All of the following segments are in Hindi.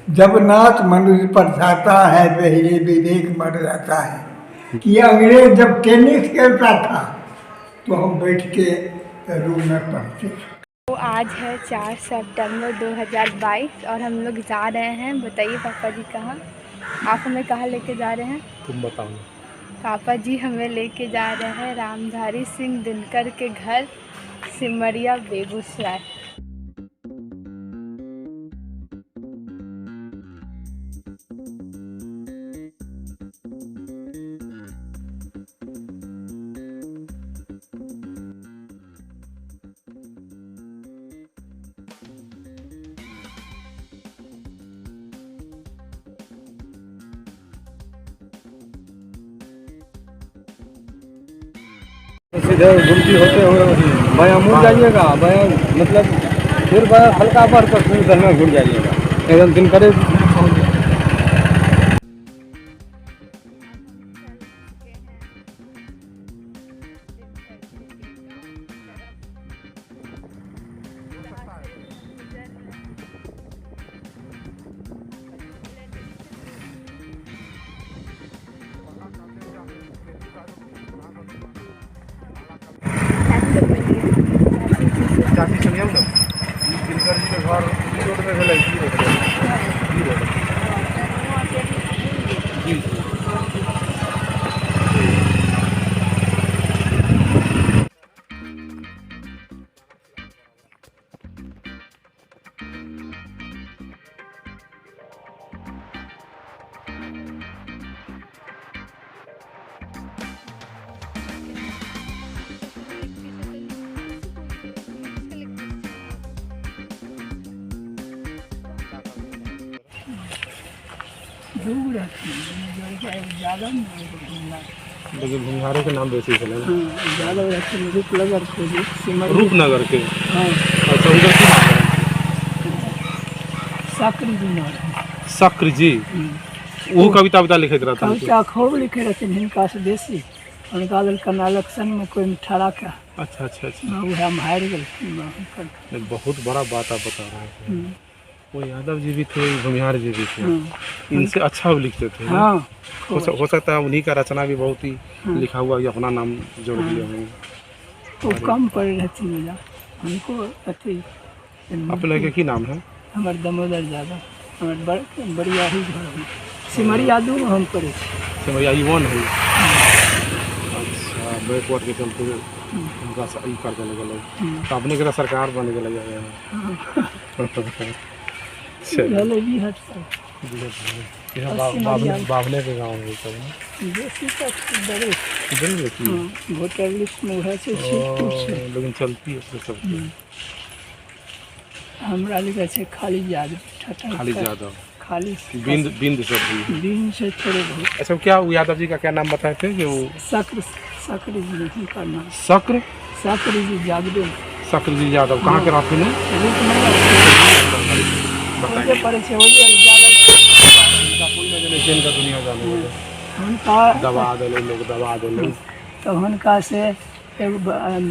जब नाथ मनुष्य पर छाता है वही विवेक मर जाता है। कि अंग्रेज जब टेनिस खेलता था तो हम बैठ के रूम में पढ़ते। तो आज है 4 सितंबर 2022 और हम लोग जा रहे हैं। बताइए पापा जी कहाँ? आप हमें कहाँ लेके जा रहे हैं? तुम बताओ। पापा जी हमें लेके जा रहे हैं रामधारी सिंह दिनकर के घर, सिमरिया, बेगूसराय। सीधे घूमती होते हुए बायां मुड़ जाइएगा, बायां मतलब फिर बायां हल्का बढ़कर फिर इधर में घुट जाइएगा, एकदम दिन करे। चाची चलिए हम लोग दिनकर जी के घर रोड में भेलै की रोड जी लेकिन भुमिहारे के नाम बेसी चले रूपनगर के। अच्छा उधर की नाम है? सक्र जी वो कविता विता लिखित रहता कविता खूब लिखे रहते हिनका से बेसी। उनका कना इलेक्शन में कोई ठहरा का। अच्छा अच्छा अच्छा वह हम हार गए। बहुत बड़ा बात आप बता रहे हैं। वो यादव जी भी थे, भूमिहार जी भी थे, इनसे अच्छा वो लिखते थे। हाँ हो सकता है उन्हीं का रचना भी बहुत ही लिखा हुआ ये अपना नाम जोड़ दिया होंगे। वो कम पड़ रहती है हमको अति। अपने के की नाम है? हमारे दामोदर यादव, हमारे बढ़िया ही घर है सिमरिया दूर हम पड़े। सिमरिया वन है। अच्छा बैकवर्ड के चलते उनका ई कर देने गए तो अपने के सरकार बन गए। बावले के गाँव है सब वोटर लिस्ट में लेकिन चलती है सब। हमरा लिखा है खाली यादव। खाली यादव खाली बिंद सब भी दिन से थोड़े बहुत। अच्छा क्या वो यादव जी का क्या नाम बताए थे कि वो सक्र जी का नाम? सक्र जी यादव। सक्र जी यादव कहाँ के रहते हैं? दबा दिले लोग दबा दिले तो उनका से एगो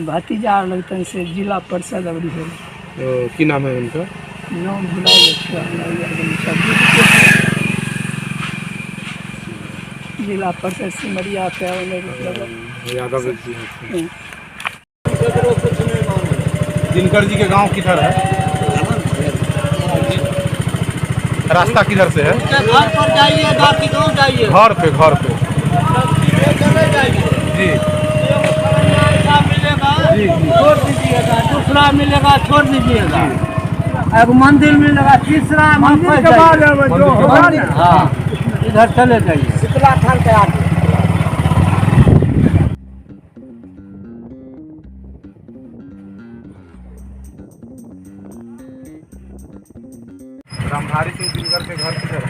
भतीजा लगतन से जिला परिषद अवधि हो। की नाम है उनका? नाम भुला जिला परिषद सिमरिया के यादव जी। दिनकर जी के गांव किधर है? रास्ता किधर से है? घर पर जाइए, जाइए घर पे जी छोड़ दीजिएगा, दूसरा मिलेगा छोड़ दीजिएगा। एक मंदिर मिलेगा, तीसरा मंदिर के बाद हाँ इधर चले जाइए शीतला थान के आगे। रामधारी सिंह दिनकर के घर किधर है?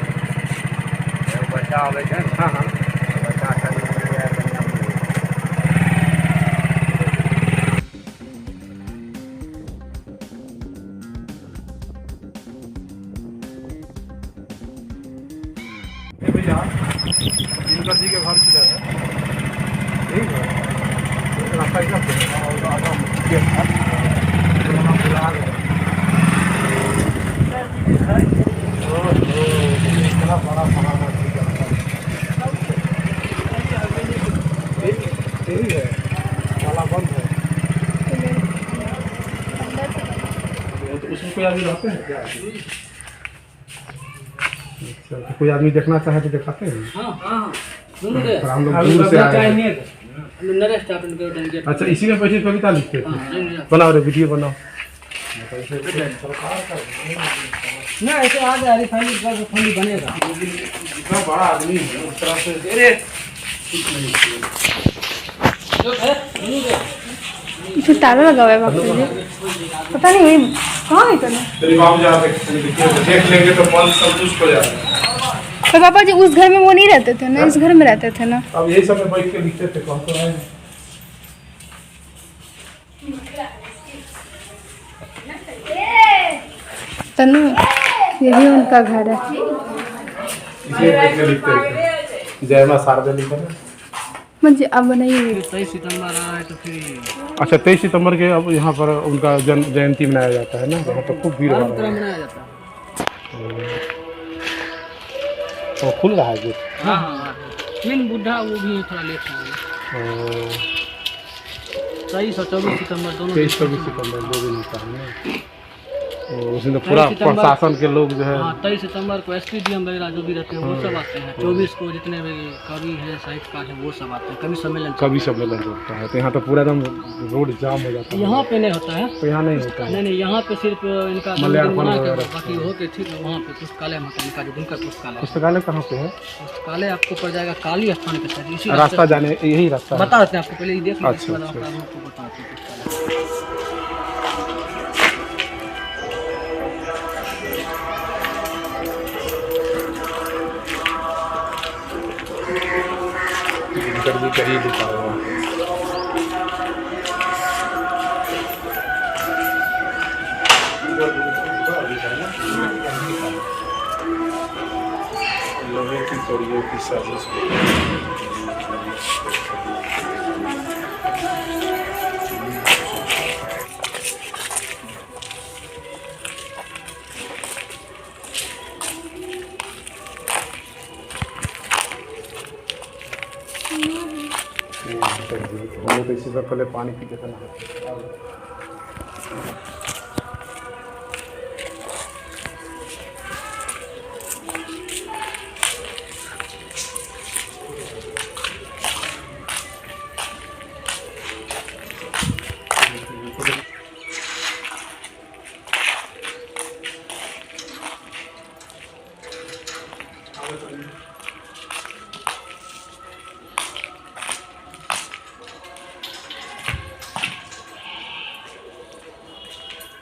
बच्चा आ गए। हाँ हाँ बच्चा भैया दिनकर जी के घर किधर है? ठीक है रास्ता इधर से आदमी रहते हैं क्या? अच्छा, तो कोई आदमी देखना चाहे तो दिखाते हैं? पर हम लोग दूर से आए हैं। अच्छा, इसी में पैसे कविता लिखते थे? बनाओ रे, वीडियो बनाओ। ना ऐसे आ गया रिफाइनरी का फंड बनेगा। इतना बड़ा आदमी है उस तरह से इसे ताला लगा हुआ है बापू जी, पता नहीं वही कहाँ है करना। तेरी बाबू जा देख लेंगे तो मन संतुष्ट हो जाएगा। पर पापा जी उस घर में वो नहीं रहते थे ना, इस घर में रहते थे ना। अब यही सब में बैठ के लिखते थे, कौन तो है। तनु यही उनका घर है। इसे बैठ के लिखते थे, जय मां शारदा लिखा है। मुझे अब नहीं 23 सितंबर आ रहा है तो फिर अच्छा, 23 सितंबर के अब यहाँ पर उनका जयंती मनाया जाता है ना, वहाँ तो खूब भीड़ भाड़ है। मनाया जाता है। तो खुल रहा है गेट? हाँ हाँ, मेन बुढ़ा वो भी थोड़ा लेट है। 23 और 24 सितंबर दोनों 23-24 सितंबर 2 दिन होता है ना। उसमें तो पूरा प्रशासन के लोग जो है। हाँ, 23 सितंबर को SPDM वगैरह जो भी रहते हैं वो सब आते हैं। 24 को जितने भी कवि हैं, साहित्यकार हैं वो सब आते हैं। कवि सम्मेलन होता है, तो यहाँ तो पूरा एकदम रोड जाम हो जाता है। यहाँ पे नहीं होता है। तो यहाँ नहीं होता है? नहीं, यहाँ पे सिर्फ इनका मल्यार्पण बना के वगैरह। बाकी हो के ठीक है। वहाँ पे पुस्तकालय होता है इनका, जो उनका पुस्तकालय। पुस्तकालय कहाँ पे है? पुस्तकालय आपको पड़ जाएगा काली स्थान के साथ। इसी रास्ता जाने यही रास्ता है? बता देते हैं आपको, पहले ये देख लीजिए, अच्छा, उसके बाद अच्छा। आपको बताते हैं पुस्तकालय। भी कहीं लिखा हुआ है। लोहे की कड़ियों की साजिश। हम लोग इसी से पहले पानी पीते थे ना।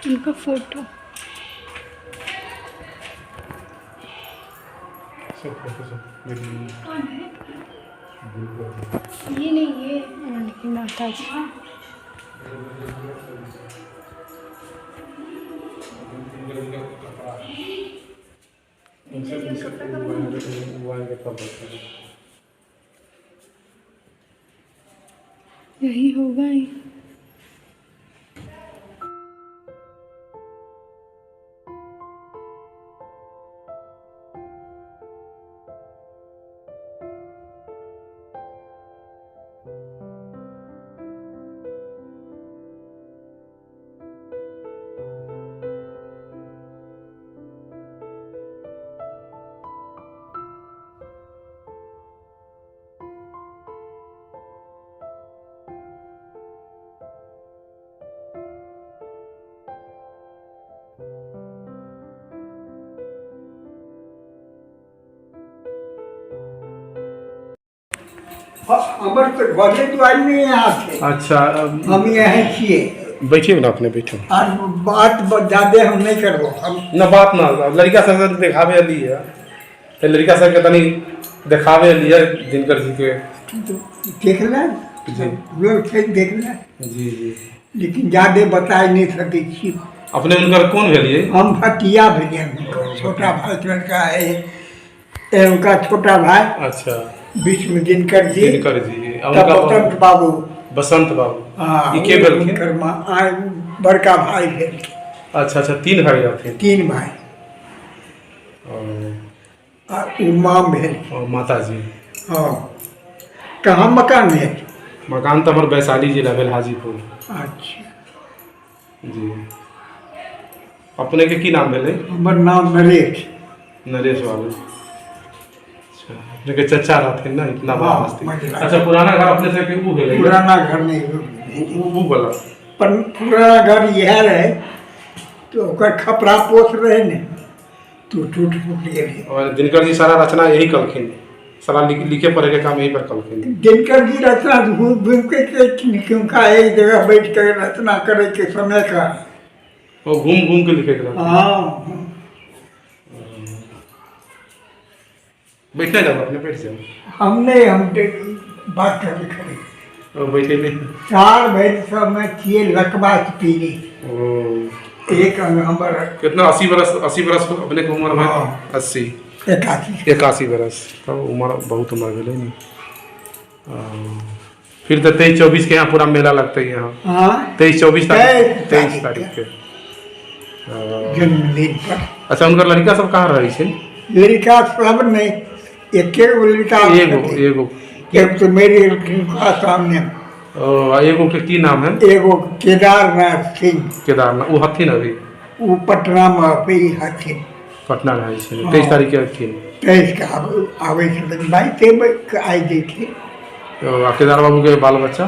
उनका फोटो ये नहीं, ये उनकी माता जी। यही होगा ही। हमर तो घरे दुआर में यहाँ थे। अच्छा, हम यहाँ छिए। बैठिए ना, अपने बैठो। और बात ज्यादा हम नहीं करबो। हम ना बात ना, लड़का सब दिखावे ली है, लड़का सब के तनी दिखावे लिया दिनकर जी के। देखला जी लोग थे, देखला जी जी। लेकिन ज्यादा बता नहीं सके छी। अपने उनकर कौन भेलिए? हम भटिया भेलिए। छोटा भाई लड़का है, ये उनका छोटा भाई। अच्छा, विष्णु दिनकर जी, दिनकर जी। तब बसंत बाबू। बसंत बाबू। हाँ, ये के भेलखिन? उनकर बड़का भाई भेल। अच्छा अच्छा, 3 भाई रहते? 3 भाई। और इमाम भेल। और माता जी? हाँ। कहाँ मकान भेल? मकान तो हमारे वैशाली जिला भेल, हाजीपुर। अच्छा जी। अपने के की नाम भेले? हमर नाम नरेश। नरेश बाबू। अच्छा, अपने के चचा रहते ना इतना बड़ा हाँ, बस्ती। मझिला। अच्छा, पुराना घर अपने से के ऊ भेले? पुराना घर नहीं ऊ वाला। पर पुराना घर यह रहे तो ओकर खपरा पोस रहे ने तो टूट फूट गए। और दिनकर जी सारा रचना यही कलखिन, सारा लिखे पढ़े के काम यही पर कलखिन। दिनकर जी रचना घूम घूम के क्यों का एक जगह बैठ कर रचना करे के समय का। वो घूम घूम के लिखे के रहते। हाँ, बैठने जाओ, अपने बैठ जाओ। हमने बात करके खड़े और बैठे ले। 4 भैंस में थिए लकवा पीली। ओ, एक हमारा कितना 80 बरस अपने के उम्र में? हाँ। 80 81 बरस तब उम्र बहुत उम्र भेले नहीं। फिर तो 23-24 के यहाँ पूरा मेला लगता है यहाँ। हाँ 23-24 तारीख के जन्मदिन पर। अच्छा, उनका लड़का सब कहाँ रहे छे? लड़का सब नहीं, एक लड़का एगो एक तो मेरी का सामने, एगो के की नाम है? एगो केदारनाथ सिंह। केदारनाथ वो हथिन अभी? वो पटना में अभी हथिन। पटना रहे छे। 23 तारीख के हथिन। 23 का आवे से भाई ते आई देखे। तो केदार बाबू के बाल बच्चा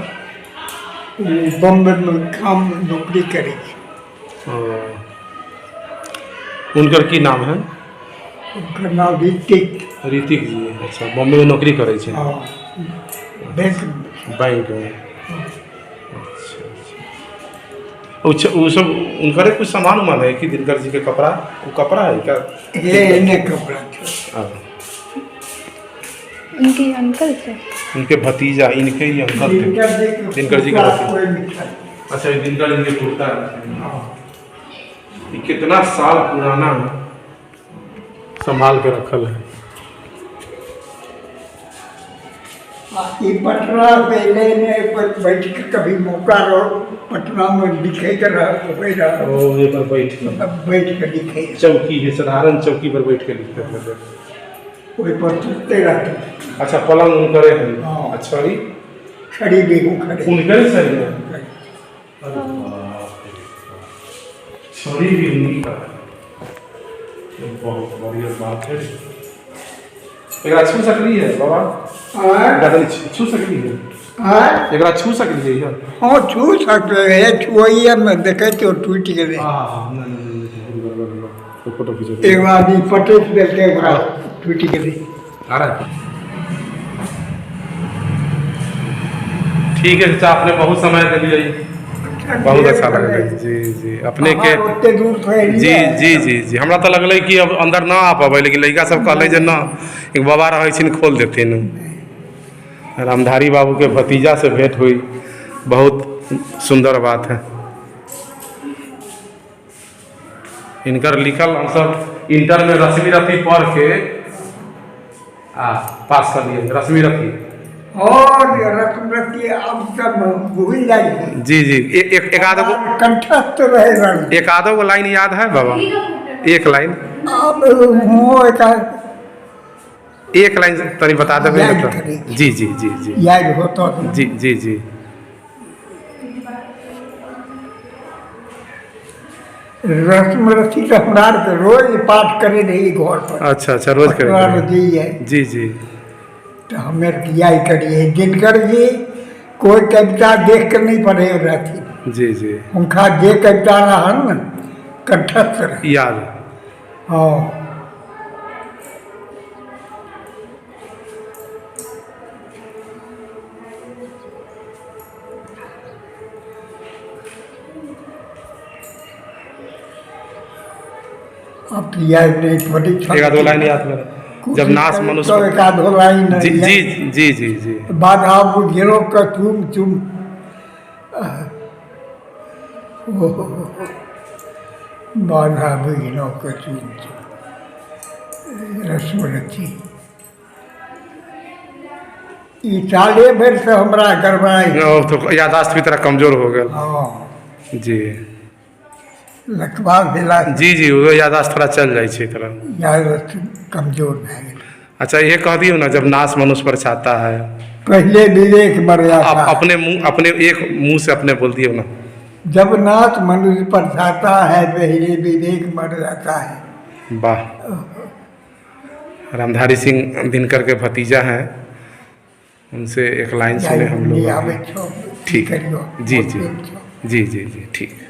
वो बम्बई में काम नौकरी करे। उनकर की नाम है? उनका नाम ऋतिक। ऋतिक जी। अच्छा, बॉम्बे में नौकरी करे छे? बैंक बैंक में। अच्छा, वो सब उनका कुछ सामान उमान है कि दिनकर जी के कपड़ा? वो कपड़ा है क्या? ये इन्हें कपड़ा था। उनके अंकल थे? उनके भतीजा, इनके ही अंकल थे। दिनकर जी का भतीजा। अच्छा, ये दिनकर जी के कुर्ता है। ये कितना साल पुराना संभाल के रखल है। ये पटना पहले ने बैठ के कभी मौका रहो पटना में लिखे कर रहा। ओ, ये पर बैठ के लिखे। चौकी है, साधारण चौकी पर बैठ के लिखते थे। कोई पर सुनते रहते। अच्छा, पलंग उनकरे है? हाँ। अच्छा, खड़ी बेगू खड़े उनकरे सही है। छड़ी भी उन्हीं का है। ये बहुत बढ़िया बात है। एकरा छू सकली है बाबा? दादाजी छू सकली है? एकरा छू सकली है? हाँ छू सकते हैं। छुआइए में देखे तो टूट गए। फोटो खींचो। एक आदमी पटेस देखे टूट गए। आ रहा है। ठीक है चाचा, आपने बहुत समय दे दिया, बहुत अच्छा लगा। जी जी, अपने के ओते दूर थे। जी जी जी जी, हमरा तो लगल कि अब अंदर ना आ पावे, लेकिन लड़का सब कहले जे ना एक बाबा रहे छिन खोल देते न। रामधारी बाबू के भतीजा से भेंट हुई, बहुत सुंदर बात है। इनकर लिखल हम सब इंटर में रश्मि रथी पढ़ के पास कर लिए। रश्मि रथी और रत्नवती अब सब भूल जाइए। जी जी, एक आध कंठस्थ रहेगा। एक आधो लाइन याद है बाबा? एक लाइन अब एक लाइन तनी बता देवे याद तो। करें। जी जी जी जी याद होता तो। जी जी जी। रश्मि तो हमार के रोज पाठ करे रही घर पर। अच्छा अच्छा, रोज पटवार करेंगे। जी है जी जी तो हमें यही करिए। दिनकर जी कोई कविता देख कर नहीं पढ़े रहती। जी जी, उनका जे कविता रहन न कंठस्थ रहे। याद। हाँ अब तो याद नहीं पड़ी। एक आधो लाइन याद में जब नाश तो मनुष्य। एक आधो लाइन जी जी जी जी जी। बाधा बुझेरो का तुम बाधा बुझेरो का तुम रश्मि ई साले भर से हमरा गड़बड़ाई। तो यादाश्त भी तरह कमजोर हो गया। हाँ जी लकवा भेला जी जी, वो यादाश्त थोड़ा चल जाए छे तरह। याद कमजोर भए गेल। अच्छा, ये कह दियो ना, जब नाश मनुष्य पर छाता है पहले विवेक मर जाता। अपने मुंह, अपने एक मुंह से अपने बोल दियो ना। जब नाथ मनुष्य पर छाता है बहिरे विवेक मर जाता है। वाह। रामधारी सिंह दिनकर के भतीजा हैं, उनसे एक लाइन सुने हम लोग। ठीक है, जी जी जी जी जी ठीक।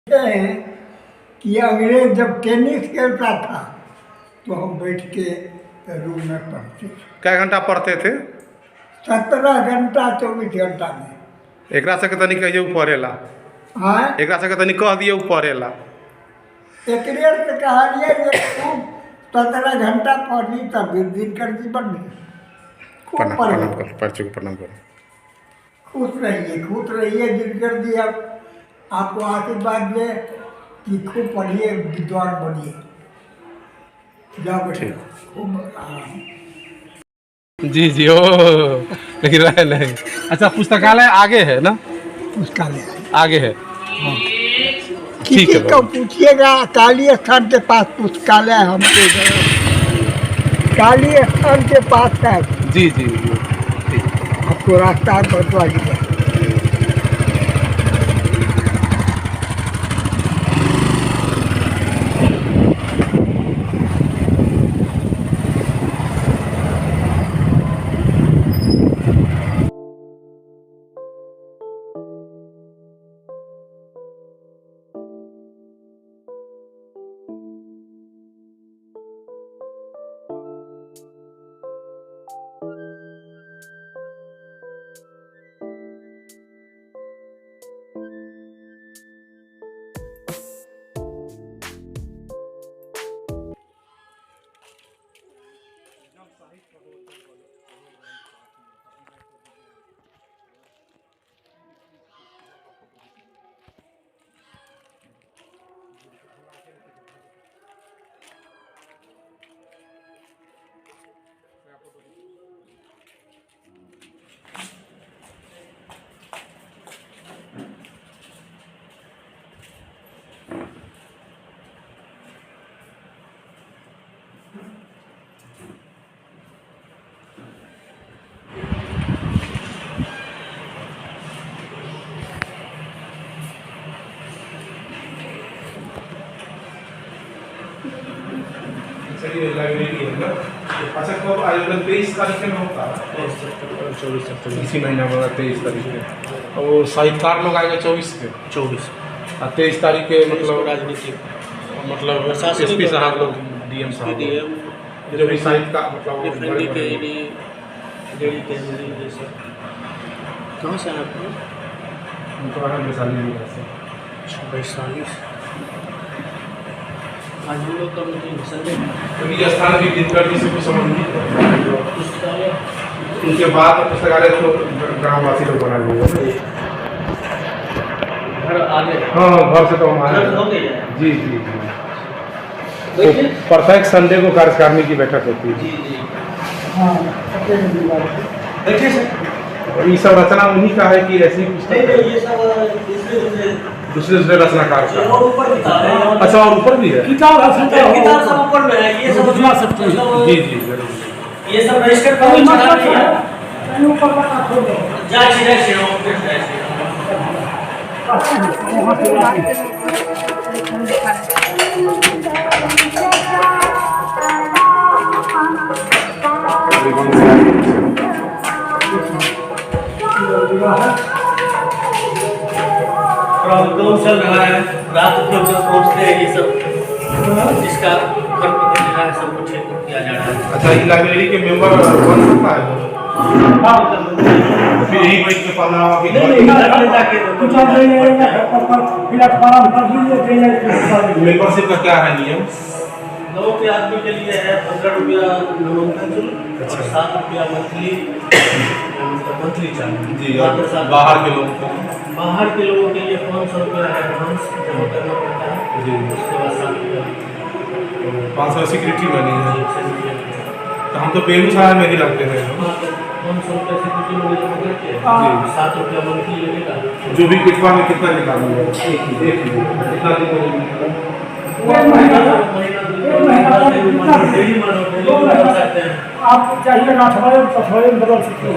हैं कि अंग्रेज जब टेनिस खेलता था तो हम बैठ के रूम में पढ़ते। क्या घंटा पढ़ते थे? 17 घंटा 24 घंटा में। एकरा से तनी कहिए पढ़ेला। हाँ, एकरा से तनी कह दिए पढ़ेला। एकरे से कहानियाँ जे खूब 17 घंटा पढ़ी तब दिनकर जीवन में खूब प्रणाम कर, पढ़ चुके, प्रणाम करो। खुश रहिए दिनकर जी। अब आपको आशीर्वाद दे कि खूब पढ़िए, विद्वान बनिए। जाओ बेटे, खूब आराम। जी जी, ओ लेकिन रहे नहीं। अच्छा, पुस्तकालय आगे है ना? पुस्तकालय आगे है। ठीक किसी है को पूछिएगा काली स्थान के पास पुस्तकालय है। हमको काली स्थान के पास है। जी जी जी, आपको रास्ता बतवा दिया। लाइब्रेरी है ना? अच्छा, कब आयोजन? 23 तारीख में होता है। 24 इसी महीना में 23 तारीख में। और साहित्यकार लोग आएंगे 24 के। 24 और 23 तारीख के मतलब राजनीति, मतलब एसपी साहब लोग, डीएम साहब, जो भी साहित्यकार मतलब कहाँ से आप? वैशाली। आज हम लोग का संडे स्थान भी दिनकर जी से कुछ संबंधित है। उनके बाद पुस्तकालय तो ग्रामवासी लोग बना लिए। घर आगे? हाँ, घर से तो हम आए। जी जी जी। तो प्रत्येक संडे को कार्यकारिणी की बैठक होती है। जी जी। हाँ, देखिए सर, और ये सब रचना उन्हीं का है कि ऐसी पुस्तक? ये सब दूसरे रचनाकार का। और ऊपर भी था। अच्छा, और ऊपर भी है? किताब सब ऊपर में है। ये सब बुझवा सकते हैं। जी जी जरूर। ये सब रजिस्टर पर चढ़ा नहीं है। जा सीधे चल रहा है। रात को जब पहुँचते हैं ये सब इसका रहा है, सब कुछ ठीक किया जा रहा है। अच्छा, ये लाइब्रेरी के मेंबर बन सकता है तो? फिर यही बैठ के पढ़ना होगा कि मेंबरशिप का क्या है नियम? 9 के आदमी के लिए है 15 रुपया नामांकन शुल्क और 7 रुपया मंथली चार्ज। जी, और बाहर के लोगों को? बाहर के लोगों के लिए 500 रुपया एडवांस जमा करना पड़ता है जी। उसके बाद 7 रुपया 500 सिक्योरिटी मनी है। तो हम तो बेगूसराय में ही रखते हैं। 500 रुपया सिक्योरिटी मनी जमा करके 7 रुपया मंथली लगेगा। जो भी पिटवा में कितना निकालेंगे? एक कितना दिन? आप चाहिए ना अठवाडिये में बदल सकते हैं।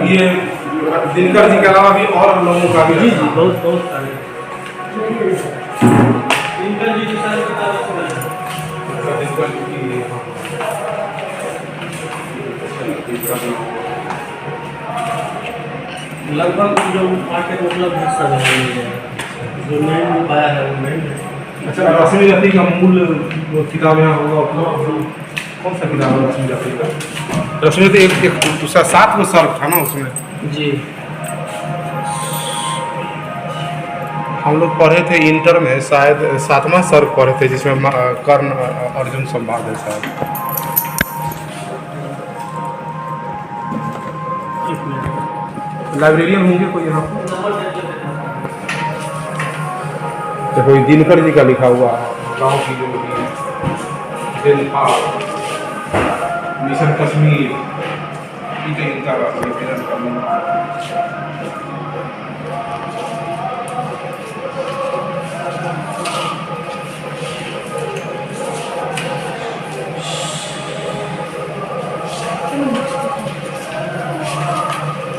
ये दिनकर जी के अलावा भी और लोगों का भी? जी जी, बहुत सारे दिनकर जी की सारी किताबें लगभग जो मार्केट उपलब्ध है सब है, जो नहीं पाया है वो नहीं है। अच्छा, रश्मि जाति का मूल वो किताब यहाँ होगा उपलब्ध? कौन सा किताब है रश्मि जाति का? रश्मि तो एक दूसरा 7 सर्ग था ना उसमें? जी, हम लोग पढ़े थे इंटर में, शायद 7वां सर्ग पढ़े थे जिसमें कर्ण अर्जुन संवाद है शायद। लाइब्रेरियन होंगे कोई यहाँ? तो कोई दिनकर जी का लिखा हुआ है, गाँव की जो मिशन कश्मीर, इनका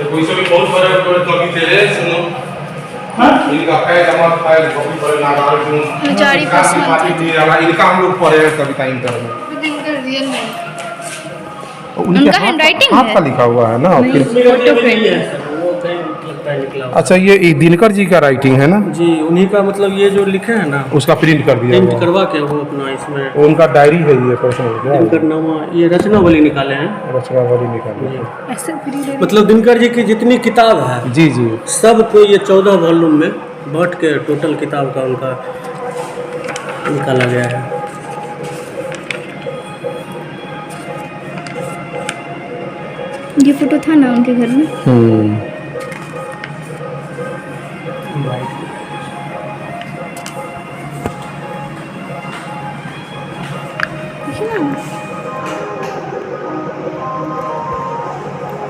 कोई से भी बहुत बड़े कवि थे, सुनो इनका फैल अमर फैल कवि बड़े नागार्जुन जारी इनका हम लोग पढ़े हैं कविता इंटर में। उनका हैंडराइटिंग है, आपका लिखा हुआ है ना? Photo print. अच्छा, ये दिनकर जी का राइटिंग है ना? जी, उन्हीं का मतलब ये जो लिखे हैं ना उसका प्रिंट कर दिया प्रिंट हुआ। करवा के वो अपना इसमें उनका डायरी है ये पर्सनल क्या? दिनकर नामा ये रचनावली निकाले हैं। रचनावली निकाली है। ऐसे फ्री दे मतलब दिनकर जी की जितनी किताब है जी जी, सब को ये 14 वॉल्यूम में बांट के टोटल किताब का उनका निकाला गया है। ये फोटो था ना उनके घर में।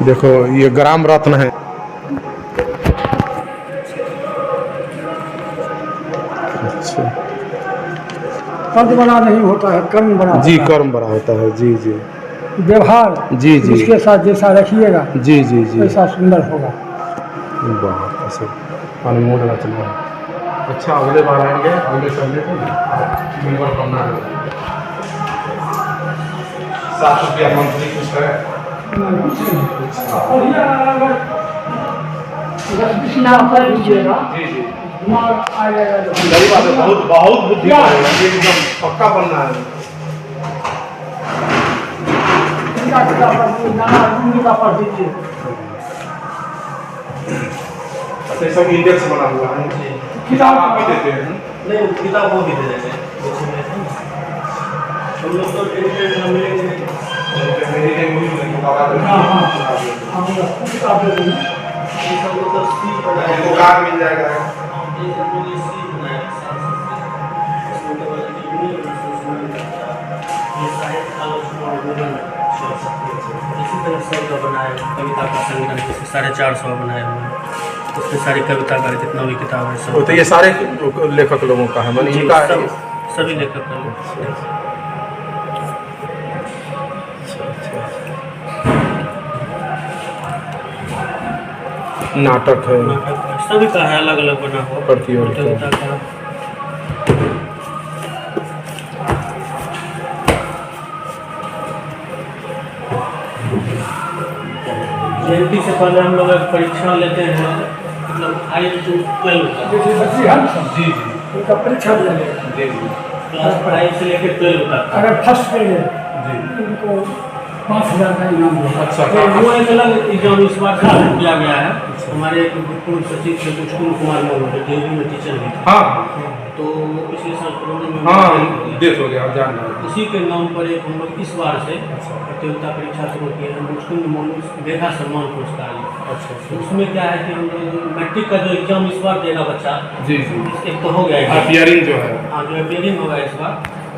देखो ये ग्राम रत्न है। अच्छा, पद बड़ा नहीं होता है, कर्म बड़ा जी, होता है। कर्म बड़ा होता है। जी जी व्यवहार जी जी इसके साथ जैसा रखिएगा जी जी जी, वैसा सुंदर होगा। बहुत ऐसे अनमोल रचना है। अच्छा, अगले बार आएंगे, अगले संडे को मेंबर बनना है। 7 रुपया मंथली कुछ है? कर दीजिएगा, जी जी, आ जाएगा। सही बात है। बहुत बहुत बुद्धि पड़ेगा, ये एकदम पक्का बनना है। पढ़ दीजिए। अच्छा, सब इंडेक्स बना हुआ है। किताब आप ही देते हैं? नहीं, किताब वो भी दे देते हैं। हम लोग तो मिलेंगे मेरी लिए वही किताब दे देंगे। कार मिल जाएगा। इसी तरह से बनाए कविता का संग्रह 450 बनाए हुए हैं। उसमें सारी कविता का जितना भी किताब है सब। तो ये सारे लेखक लोगों का है, मतलब इनका सभी लेखक का नाटक है, सभी का है, अलग अलग बना हुआ प्रतियोगिता का। जयंती से पहले हम लोग एक परीक्षा लेते हैं, मतलब 5 to 12 का। जैसे बच्ची है ना, जी जी, उनका परीक्षा भी लगेगा। जी जी। क्लास 5 से लेकर 12 तक का। अगर फर्स्ट पे है जी उनको 5,000 का इनाम मिला। अच्छा तो वो एक अलग एग्जाम इस बार से शुरू किया गया है। हमारे एक पूर्व सचिव थे कुष्कुल कुमार मौर्य थे, जेबी में टीचर भी थे, हाँ तो पिछले साल कोरोना में हाँ डेथ हो गया आप जान रहे हैं। उसी के नाम पर एक हम लोग इस बार से प्रतियोगिता परीक्षा शुरू किए हैं, मुस्लिम मोनू मेधा सम्मान पुरस्कार। अच्छा तो उसमें क्या है कि हम लोग मैट्रिक का जो एग्जाम इस बार देगा बच्चा, जी जी एक तो हो गया है अपियरिंग जो है हाँ जो अपियरिंग होगा इस बार,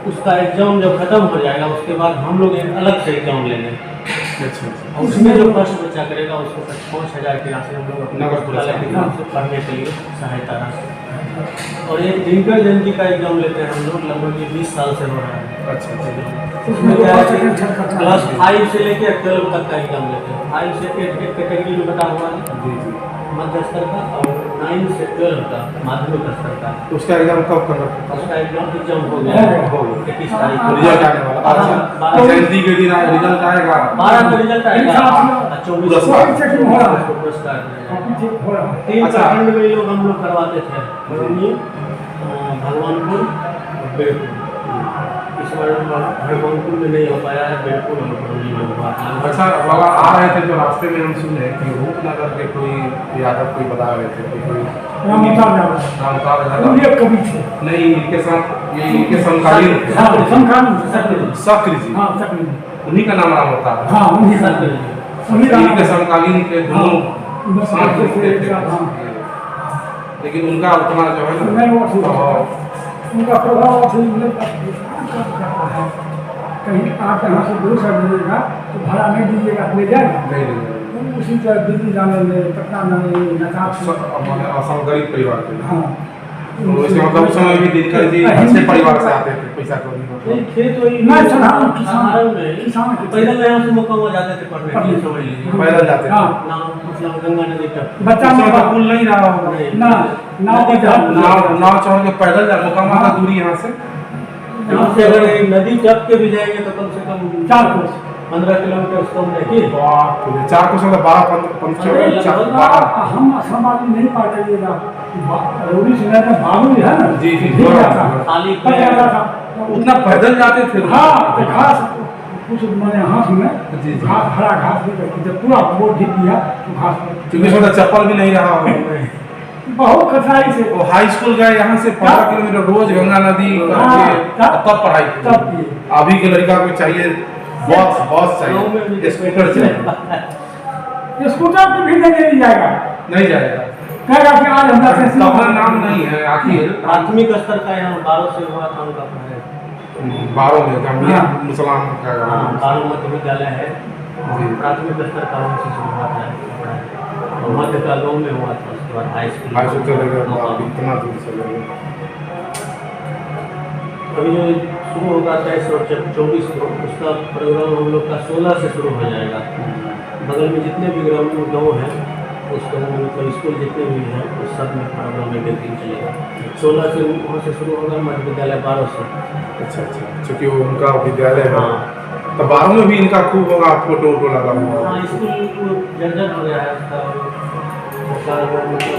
उसका एग्जाम जब खत्म हो जाएगा उसके बाद हम लोग एक अलग से एग्जाम लेंगे। अच्छा और उसमें जो फर्स्ट बच्चा करेगा उसको 5,000 की राशि हम लोग अपने नगद पुस्तकालय पुरस्कार। की तरफ से पढ़ने के लिए सहायता राशि। और एक दिनकर जयंती का एग्जाम लेते हैं हम लोग, लगभग ये 20 साल से हो रहा है। अच्छा उसमें क्या है कि क्लास 5 से लेकर 12 तक का एग्जाम लेते हैं। 5 से 8 एक कैटेगरी में बता हुआ है जी जी मध्य स्तर का, और 9 से 12 का माध्यमिक स्तर का। तो उसका एग्जाम कब करना पड़ता उसका एग्जाम हो गया है, हो गया 21 तारीख तो को रिजल्ट आने वाला अच्छा जयंती के दिन रिजल्ट आएगा 12 का रिजल्ट आएगा और 24 पुरस्कार। को पुरस्कार मिलेगा। हो रहा है। 3 अच्छा। प्रखंड में लोग हम लोग करवाते थे, बरौनी, भगवानपुर और बेरपुर। इस बार भगवानपुर में नहीं हो पाया है, बेरपुर और बरौनी में हुआ है। अच्छा बाबा आ रहे थे जो रास्ते में हम सुने कि रूपनगर के कोई यादव कोई बता रहे थे कि कोई रामताल यादव। रामताल वो यादव एक कवि थे। नहीं इनके साथ ये इनके समकालीन थे। हाँ, समकालीन सक्र जी हाँ सक्रिय। उन्हीं का नाम रामताल है। हाँ उन्हीं का उन्हीं का इनके समकालीन के दोनों हाँ, साथ हाँ, रहते थे। हाँ। लेकिन उनका उतना जो है ना नहीं, वो ठीक है। स्वभाव उनका प्रभाव अभी कहीं आप यहाँ से दूर से मिलेगा तो भाड़ा नहीं दीजिएगा ले जाएगा। नहीं नहीं उसी तरह दिल्ली जाने में, पटना जाने में, नकाब से असम गरीब परिवार के हाँ तो इसका मतलब उस समय भी दिनकर जी अच्छे परिवार से आते थे पैसा कौड़ी नहीं थे तो नहीं, साधारण साधारण में किसान के थे। पैदल यहाँ से मुकामा जाते थे पढ़ने के लिए, समझ लीजिए। पैदल जाते थे हाँ ना मतलब गंगा नदी तक बच्चा उस समय में तो पुल नहीं रहा होगा ना नाव पर जा नाव चढ़ के पैदल जा मोकामा का दूरी यहाँ से यहाँ से अगर ये नदी टप के भी जाएंगे तो कम से कम 4 कोस 15 किलोमीटर से कम नहीं। बाप रे 4 को मतलब 12 हम असम आदमी नहीं पा करिएगा रोडी से नहीं बालू है ना जी जी भीग जाता था। खाली पक जाता था। उतना पैदल जाते थे हाँ तो घास कुछ मैंने हाथ में जी, जी। घास हरा घास भी करके जब पूरा बोर्ड ढीक दिया तो घास क्योंकि उसमें चप्पल भी नहीं रहा होगा बहुत कठिनाई से वो हाई स्कूल गए यहाँ से 15 किलोमीटर रोज गंगा नदी करके तब पढ़ाई की। तब किए। अभी के लड़का को चाहिए बस गाँव में भी चाहिए स्कूटर चाहिए स्कूटर पे भी नहीं जाएगा नहीं जाएगा कहेगा कि आज हमरा से तो अपना नाम नहीं है आखिर प्राथमिक स्तर का यहाँ 12 से हुआ था उनका पढ़ाई। 12 में गंभीर हाँ। मुसलमान का हाँ 12 मध्य विद्यालय है, जी। प्राथमिक स्तर का वहाँ से शुरू हुआ था पढ़ाई, और मध्य का गाँव में हुआ था, उसके बाद हाई स्कूल। हाई स्कूल चले गए हाँ। बाप, इतना दूर चले गए अभी जो शुरू होगा 23 और 24 को, उसका प्रोग्राम हम लोग का 16 से शुरू हो जाएगा। बगल में जितने भी ग्रामीण गाँव हैं उसके मतलब स्कूल जितने भी हैं उस सब में प्रोग्राम एक दिन चलेगा। 16 से वहाँ से शुरू होगा, मध्य विद्यालय 12 से। अच्छा अच्छा क्योंकि वो उनका विद्यालय है हाँ तो 12 में भी इनका खूब होगा फोटो वोटो लगा हुआ हाँ स्कूल को जर्जर हो गया है उसका, मतलब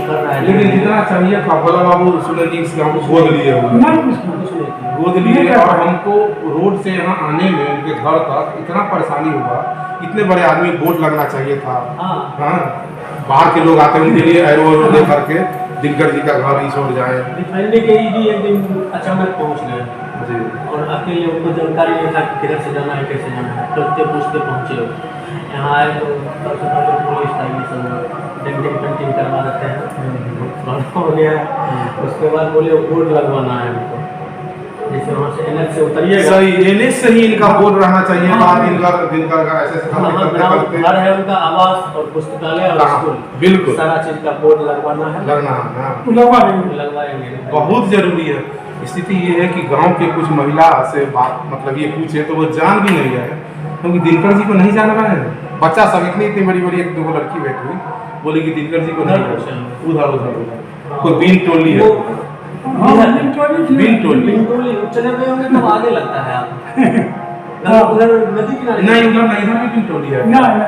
कर रहा है लेकिन जितना चाहिए था भोला बाबू सुने जी से हमको गोद लिए हुए नहीं कुछ नहीं। कुछ नहीं किया। गोद लिए और हमको रोड से यहाँ आने में उनके घर तक इतना परेशानी हुआ इतने बड़े आदमी बोर्ड लगना चाहिए था हाँ हाँ बाहर के लोग आते हैं उनके लिए एरो वैरो दे करके दिनकर जी का घर इस ओर जाए रिफाइनरी के ईडी एक दिन अचानक पहुँच गए जी और अकेले उनको जानकारी नहीं था कि किधर से जाना है कैसे जाना है, पूछते पूछते पहुँचे लोग यहाँ आए तो सबसे पहले पुलिस आई सब डेंटिंग पेंटिंग करवा देते हैं हो गया। उसके बाद बोले बोर्ड लगवाना है हमको, जैसे वहाँ से NH से उतरिएगा सही NH से ही इनका बोर्ड रहना चाहिए बात दिनकर का ऐसे वहाँ ग्राउंड घर है उनका, आवास और पुस्तकालय और हाँ, स्कूल, बिल्कुल। सारा चीज का बोर्ड लगवाना है, लगना हाँ लगवा देंगे। लगवाएंगे। बहुत जरूरी है। स्थिति ये है कि गांव के कुछ महिला से बात मतलब ये पूछे तो वो जान भी नहीं है क्योंकि दिनकर जी को नहीं जान रहा है बच्चा सब इतनी बड़ी बड़ी एक दो लड़की बैठी हुई बोली कि दिनकर जी को नहीं उधर उधर उधर कोई बीन टोली है हाँ, बीन टोली बिल्कुल चले गए होंगे तब आगे लगता है आप उधर नदी किनारे नहीं उधर नहीं, इधर भी टोली है। ना ना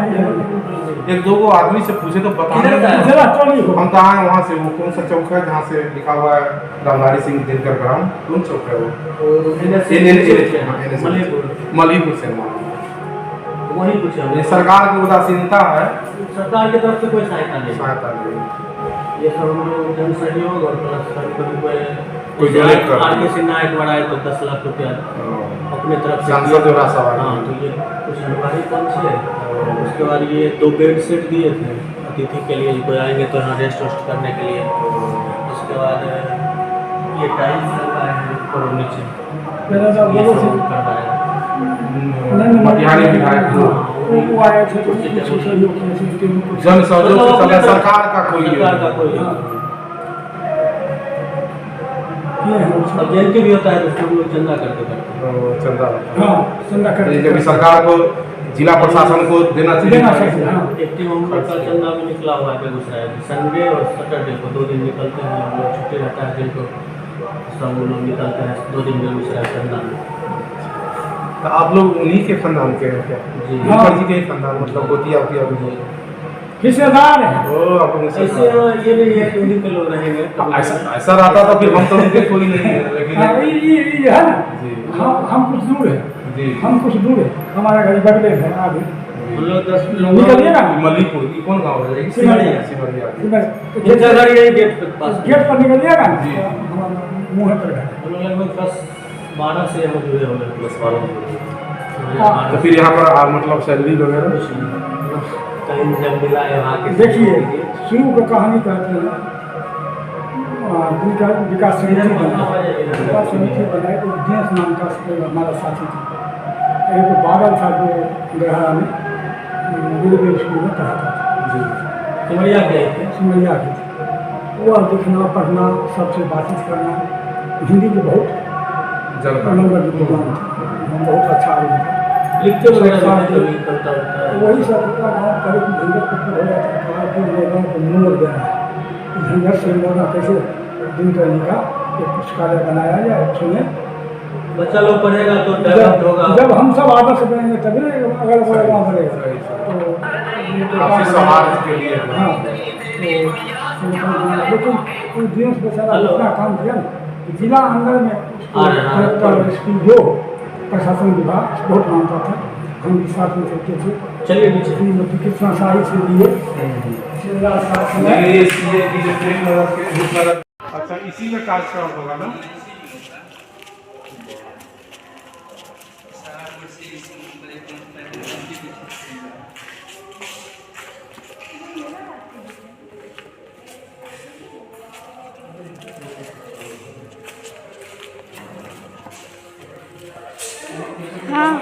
एक दो को आदमी से पूछे तो बताने किधर का है? जरा चोली हो हम तो आए वहाँ से, वो कौन सा चौक है जहाँ से लिखा हुआ है रामधारी सिंह दिनकर ग्राउंड, कौन चौक है वो? मणिपुर मलीपुर से वहाँ। वही कुछ है। ये सरकार की उदासीनता है, सरकार की तरफ से कोई सहायता नहीं। सहायता नहीं। ये सब हम लोग जन सहयोग और प्लस कभी कोई donate कर- आर के सिन्हा एक बार आए तो 10 लाख रुपया अपने तरफ से सांसद जो रास्ता वाला। हाँ, तो ये कुछ अनुवादी पंच है। उसके बाद ये 2 बेड सेट दिए थे अतिथि के लिए, कोई आएंगे तो यहाँ रेस्ट वेस्ट करने के लिए। उसके बाद ये टाइल्स लगवाए हैं ऊपर और नीचे, ये सब करवाए। बिहारी विधायक वो आए थे तो कुछ सहयोग किया था, कुछ जन सहयोग से चला, सरकार का कोई सरकार का कोई किए हैं वो सब। अब जैन के भी होता है तो उसको हम लोग चंदा करते चंदा हाँ चंदा करते जब सरकार को जिला प्रशासन को देना देना चाहिए। चाहिए हाँ। एक टीम हम लोग का चंदा भी निकला हुआ है बेगूसराय में। संडे और सैटरडे को 2 दिन निकलते हैं, हम लोग छुट्टी रहता है दिन को, सब लोग निकलते हैं 2 दिन बेगूसराय चंदा में। तो आप लोग उन्हीं के खानदान के हैं क्या? जी। दिनकर जी के ही खानदान, मतलब गोतिया उतिया भी हिस्सेदार है। ओ आप लोग ऐसे से ये नहीं है कि उन्हीं के लोग रहेंगे। ऐसा ऐसा रहता तो फिर हम तो उनके कोई नहीं है, हाँ, लेकिन ये है ना, जी हम कुछ दूर है, जी हम कुछ दूर है, हमारा घर बगले है आगे। हम लोग 10 लोग निकलिएगा मलीपुर की कौन गाँव है? सिमरिया। सिमरिया। इनका घर यही गेट पे पास में। गेट पर निकलिएगा ना, जी। हमारा मुँह पर घर है। हम लोग लगभग 10-12 से हम जुड़े हो गए, 10-12 तो फिर यहाँ पर मतलब सैलरी वगैरह कहीं जब मिला है वहाँ के देखिए शुरू का कहानी कहते हैं विकास समिति बनाई, विकास समिति बनाई तो देश नाम का हमारा साथी था, एक बादल था जो गहरा में गुरुदेव स्कूल में पढ़ाता था, सिमरिया गए थे। सिमरिया के थे। वो लिखना पढ़ना सबसे बातचीत करना, हिंदी के बहुत जगह नंबर विद्वान थे, बहुत अच्छा आदमी था। लिखते वगैरह रहते थे, कविता होता है। वही सब का गाँव करीब झंझट पत्थर हो जाता है, कहा कि लोगों को मोड़ देना है, झंझट से मोड़ना कैसे, दिन करने का एक पुस्तकालय बनाया जाए, सुने बच्चा लोग पढ़ेगा तो डेवलप होगा। जब हम सब आदर्श बनेंगे तभी अगल बगल गाँव बनेगा। तो काफी समाज के लिए हाँ, तो लेकिन उस दिन बेचारा इतना काम किया ना, जिला अंदर में कलेक्टर एसपी जो प्रशासन विभाग बहुत मानता था, हम भी साथ में चलते थे। चलिए नीचे। श्रीमती कृष्णा शाही से लिए अच्छा इसी में कार्यक्रम होगा ना? हाँ